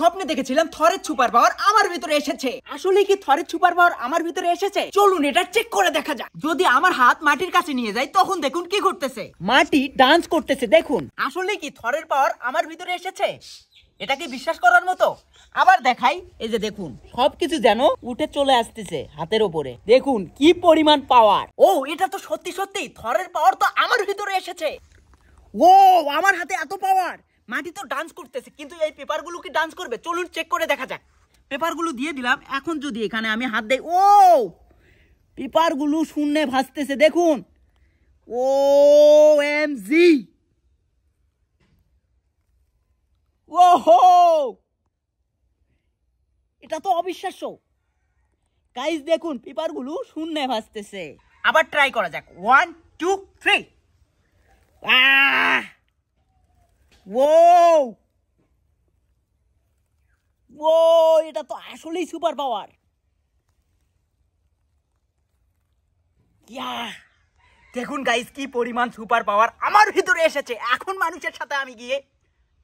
স্বপ্নে দেখেছিলাম থরের super power আমার ভিতরে এসেছে। আসলে কি থরের সুপার পাওয়ার আমার ভিতরে এসেছে? চলুন এটা চেক করে দেখা যাক। যদি আমার হাত মাটির কাছে নিয়ে যায় তখন দেখুন কি করতেছে, মাটি ডান্স করতেছে। দেখুন আসলে কি থরের পাওয়ার আমার ভিতরে এসেছে? এটা কি বিশ্বাস করার মতো? আবার দেখাই, এই যে দেখুন সবকিছু যেন উঠে চলে আসতেছে হাতের উপরে। দেখুন কি পরিমাণ পাওয়ার। ও এটা তো সত্যি সত্যি থরের পাওয়ার তো আমার ভিতরে এসেছে। ও আমার হাতে এত পাওয়ার, মাটি তো ডান্স করতেছে, কিন্তু এই পেপারগুলো কি ডান্স করবে? চলুন চেক করে দেখা যাক। পেপারগুলো দিয়ে দিলাম, এখন যদি এখানে আমি হাত দেই, ও পেপারগুলো শূন্যে ভাসতেছে। দেখুন ও এম জি, ওহো এটা তো অবিশ্বাস্য গাইস। দেখুন পেপারগুলো শূন্যে ভাসতেছে। আবার ট্রাই করা যাক, 1 2 3। ও ও এটা তো আসলেই সুপার পাওয়ার। দেখুন গাইস কি পরিমাণ সুপার পাওয়ার আমার ভিতরে এসেছে। এখন মানুষের সাথে আমি গিয়ে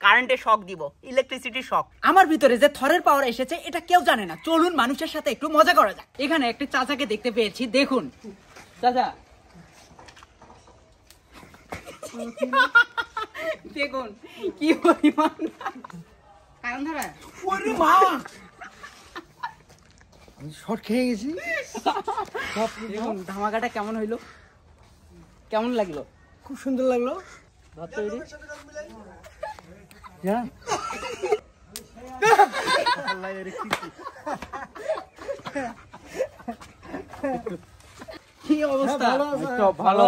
কারেন্টের শক দিব, ইলেকট্রিসিটি শক। আমার ভিতরে যে থরের পাওয়ার এসেছে এটা কেউ জানে না। চলুন মানুষের সাথে একটু মজা করা যাক। এখানে একটি চাচাকে দেখতে পেয়েছি। দেখুন চাচা, দেখুন কি পরিমাণ কারণ ধরা। ওরে মা শর্ট খেয়ে গেছি। দেখুন ধামাকাটা কেমন হইলো, কেমন লাগলো? খুব সুন্দর লাগলো। কি অবস্থা? ভালো।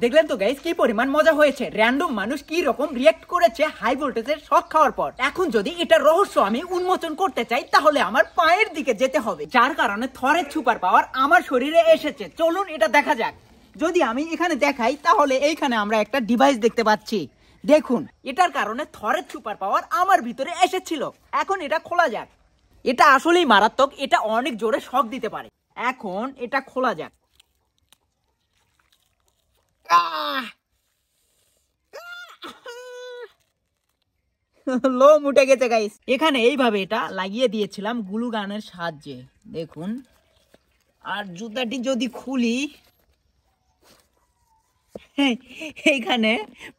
দেখলেন তো গাইস কি পরিমাণ মজা হয়েছে। র্যান্ডম মানুষ কি রকম রিঅ্যাক্ট করেছে হাই ভোল্টেজের শক খাওয়ার পর। এখন যদি এটা রহস্য আমি উন্মোচন করতে চাই তাহলে আমার পায়ের দিকে যেতে হবে, যার কারণে থরের সুপার পাওয়ার আমার শরীরে এসেছে। চলুন এটা দেখা যাক। যদি আমি এখানে দেখাই তাহলে এইখানে আমরা একটা ডিভাইস দেখতে পাচ্ছি। দেখুন এটার কারণে থরের সুপার পাওয়ার আমার ভিতরে এসেছিল। এখন এটা খোলা যাক। এটা আসলেই মারাত্মক, এটা অনেক জোরে শক দিতে পারে। এখন এটা খোলা যাক। লোম উঠে গেছে গাইস। এখানে এইভাবে এটা লাগিয়ে দিয়েছিলাম গ্লু গানের সাহায্যে। দেখুন, আর জুতাটি যদি খুলি, এইখানে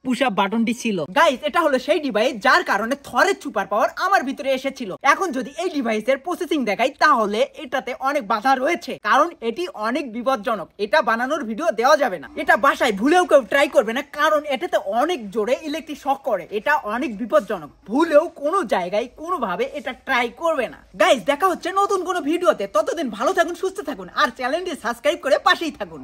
পুশ আপ বাটনটি ছিল। গাইস এটা হলো সেই ডিভাইস যার কারণে থরের সুপার পাওয়ার আমার ভিতরে এসেছিল। এখন যদি এই ডিভাইসের প্রসেসিং দেখাই তাহলে এটাতে অনেক বাধা রয়েছে, কারণ এটি অনেক বিপজ্জনক। এটা বানানোর ভিডিও দেওয়া যাবে না। এটা বাসায় ভুলেও কেউ ট্রাই করবে না, কারণ এটাতে অনেক জোরে ইলেকট্রিক শক করে। এটা অনেক বিপজ্জনক। ভুলেও কোনো জায়গায় কোনোভাবে এটা ট্রাই করবে না। গাইস দেখা হচ্ছে নতুন কোনো ভিডিওতে। ততদিন ভালো থাকুন, সুস্থ থাকুন, আর চ্যানেলটি সাবস্ক্রাইব করে পাশেই থাকুন।